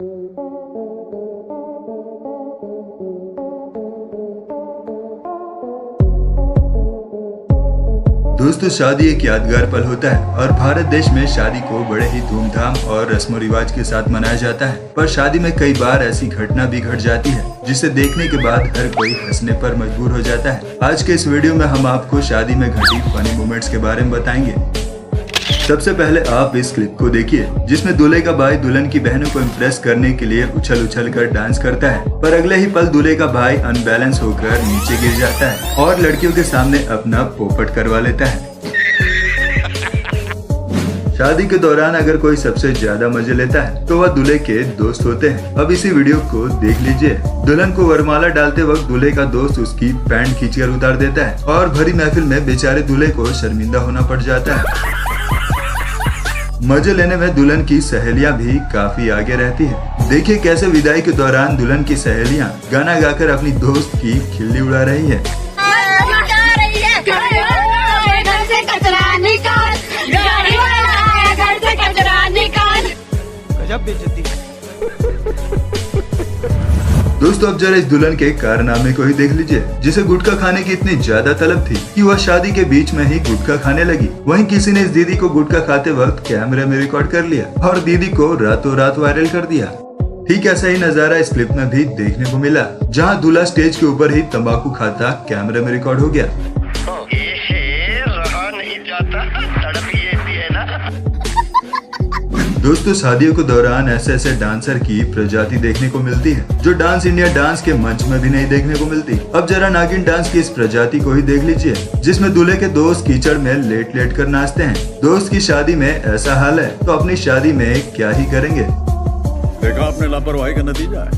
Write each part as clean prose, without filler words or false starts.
दोस्तों, शादी एक यादगार पल होता है और भारत देश में शादी को बड़े ही धूमधाम और रस्म रिवाज के साथ मनाया जाता है। पर शादी में कई बार ऐसी घटना भी घट जाती है जिसे देखने के बाद हर कोई हंसने पर मजबूर हो जाता है। आज के इस वीडियो में हम आपको शादी में घटी फनी मोमेंट्स के बारे में बताएंगे। सबसे पहले आप इस क्लिप को देखिए जिसमें दूल्हे का भाई दुल्हन की बहनों को इम्प्रेस करने के लिए उछल उछल कर डांस करता है, पर अगले ही पल दूल्हे का भाई अनबैलेंस होकर नीचे गिर जाता है और लड़कियों के सामने अपना पोपट करवा लेता है। शादी के दौरान अगर कोई सबसे ज्यादा मजे लेता है तो वह दूल्हे के दोस्त होते हैं। अब इसी वीडियो को देख लीजिए। दुल्हन को वरमाला डालते वक्त दूल्हे का दोस्त उसकी पैंट खींचकर उतार देता है और भरी महफिल में बेचारे दूल्हे को शर्मिंदा होना पड़ जाता है। मजे लेने में दुल्हन की सहेलियां भी काफी आगे रहती है। देखिए कैसे विदाई के दौरान दुल्हन की सहेलियां गाना गाकर अपनी दोस्त की खिल्ली उड़ा रही है। गजब बेइज्जती। दोस्तों, अब जरा इस दुल्हन के कारनामे को ही देख लीजिए, जिसे गुटखा खाने की इतनी ज्यादा तलब थी कि वह शादी के बीच में ही गुटखा खाने लगी। वहीं किसी ने इस दीदी को गुटखा खाते वक्त कैमरे में रिकॉर्ड कर लिया और दीदी को रातों रात वायरल कर दिया। ठीक ऐसा ही नजारा इस क्लिप में भी देखने को मिला, जहां दूल्हा स्टेज के ऊपर ही तंबाकू खाता कैमरे में रिकॉर्ड हो गया। रहा नहीं जाता, तड़प ये भी है ना। दोस्तों, शादियों के दौरान ऐसे डांसर की प्रजाति देखने को मिलती है जो डांस इंडिया डांस के मंच में भी नहीं देखने को मिलती। अब जरा नागिन डांस की इस प्रजाति को ही देख लीजिए, जिसमें दूल्हे के दोस्त कीचड़ में लेट लेट कर नाचते हैं। दोस्त की शादी में ऐसा हाल है तो अपनी शादी में क्या ही करेंगे। देखा आपने लापरवाही का नतीजा है।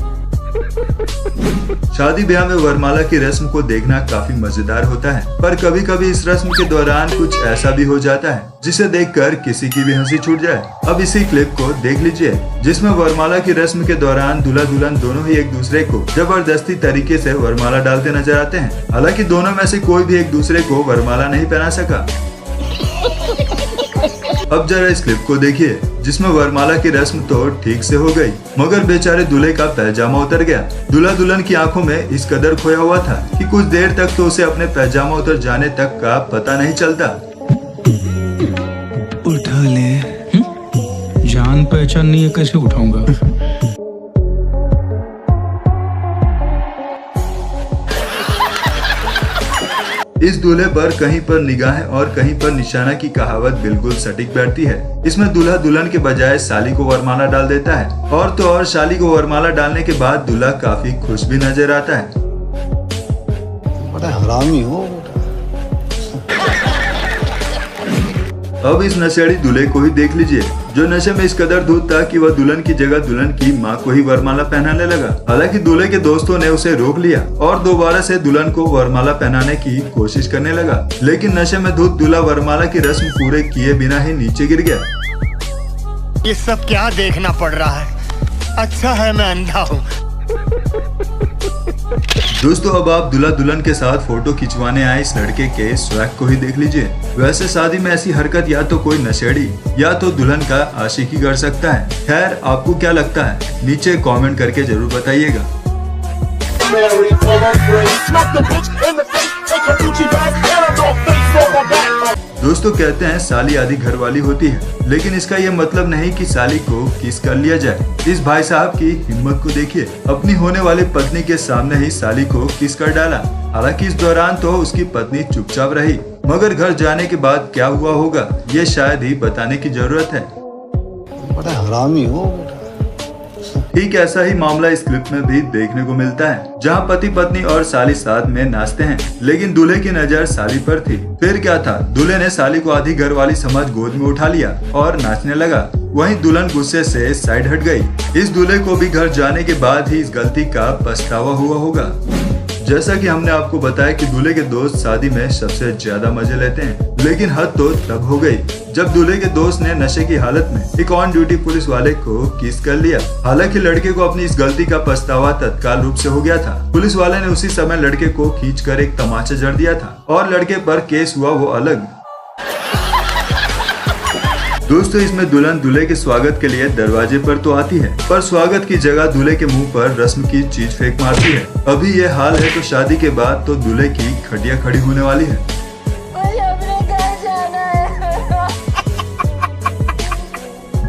शादी ब्याह में वरमाला की रस्म को देखना काफी मजेदार होता है, पर कभी कभी इस रस्म के दौरान कुछ ऐसा भी हो जाता है जिसे देखकर किसी की भी हंसी छूट जाए। अब इसी क्लिप को देख लीजिए, जिसमें वरमाला की रस्म के दौरान दूल्हा दुल्हन दोनों ही एक दूसरे को जबरदस्ती तरीके से वरमाला डालते नजर आते हैं। हालांकि दोनों में से कोई भी एक दूसरे को वरमाला नहीं पहना सका। अब जरा इस क्लिप को देखिए, जिसमें वरमाला की रस्म तो ठीक से हो गई, मगर बेचारे दूल्हे का पैजामा उतर गया। दूल्हा दुल्हन की आंखों में इस कदर खोया हुआ था कि कुछ देर तक तो उसे अपने पैजामा उतर जाने तक का पता नहीं चलता। उठा ले। जान पहचान नहीं है, कैसे उठाऊंगा। इस दूल्हे पर कहीं पर निगाहें और कहीं पर निशाना की कहावत बिल्कुल सटीक बैठती है। इसमें दूल्हा दुल्हन के बजाय साली को वरमाला डाल देता है और तो और साली को वरमाला डालने के बाद दूल्हा काफी खुश भी नजर आता है। बड़ा हरामी हो। अब इस नशेड़ी दूल्हे को ही देख लीजिए, जो नशे में इस कदर धूत था कि वह दुल्हन की जगह दुल्हन की मां को ही वरमाला पहनाने लगा। हालांकि दूल्हे के दोस्तों ने उसे रोक लिया और दोबारा से दुल्हन को वरमाला पहनाने की कोशिश करने लगा, लेकिन नशे में धूत दूल्हा वरमाला की रस्म पूरे किए बिना ही नीचे गिर गया। ये सब क्या देखना पड़ रहा है? अच्छा है मैं अंधा हूँ। दोस्तों, अब आप दूल्हा दुल्हन के साथ फोटो खिंचवाने आए इस लड़के के स्वैग को ही देख लीजिए। वैसे शादी में ऐसी हरकत या तो कोई नशेड़ी या तो दुल्हन का आशिकी कर सकता है। खैर, आपको क्या लगता है, नीचे कमेंट करके जरूर बताइएगा। दोस्तों, कहते हैं साली आधी घरवाली होती है, लेकिन इसका ये मतलब नहीं कि साली को किस कर लिया जाए। इस भाई साहब की हिम्मत को देखिए, अपनी होने वाली पत्नी के सामने ही साली को किस कर डाला। हालांकि इस दौरान तो उसकी पत्नी चुपचाप रही, मगर घर जाने के बाद क्या हुआ होगा ये शायद ही बताने की जरूरत है। बड़ा हरामी हो। ठीक ऐसा ही मामला इस क्लिप में भी देखने को मिलता है, जहां पति पत्नी और साली साथ में नाचते हैं, लेकिन दूल्हे की नजर साली पर थी। फिर क्या था, दूल्हे ने साली को आधी घरवाली समझ गोद में उठा लिया और नाचने लगा। वहीं दुल्हन गुस्से से साइड हट गई। इस दूल्हे को भी घर जाने के बाद ही इस गलती का पछतावा हुआ होगा। जैसा कि हमने आपको बताया कि दूल्हे के दोस्त शादी में सबसे ज्यादा मजे लेते हैं, लेकिन हद तो तब हो गई जब दूल्हे के दोस्त ने नशे की हालत में एक ऑन ड्यूटी पुलिस वाले को किस कर लिया। हालांकि लड़के को अपनी इस गलती का पछतावा तत्काल रूप से हो गया था। पुलिस वाले ने उसी समय लड़के को खींचकर एक तमाचा जड़ दिया था और लड़के पर केस हुआ वो अलग। दोस्तों इसमें दुल्हन दूल्हे के स्वागत के लिए दरवाजे पर तो आती है, पर स्वागत की जगह दूल्हे के मुंह पर रस्म की चीज फेंक मारती है। अभी ये हाल है तो शादी के बाद तो दूल्हे की खटिया खड़ी होने वाली है।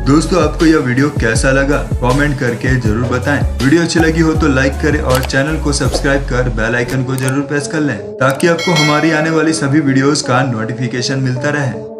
दोस्तों आपको यह वीडियो कैसा लगा कमेंट करके जरूर बताएं। वीडियो अच्छी लगी हो तो लाइक करें और चैनल को सब्सक्राइब कर बेल आइकन को जरूर प्रेस कर लें ताकि आपको हमारी आने वाली सभी वीडियोस का नोटिफिकेशन मिलता रहे।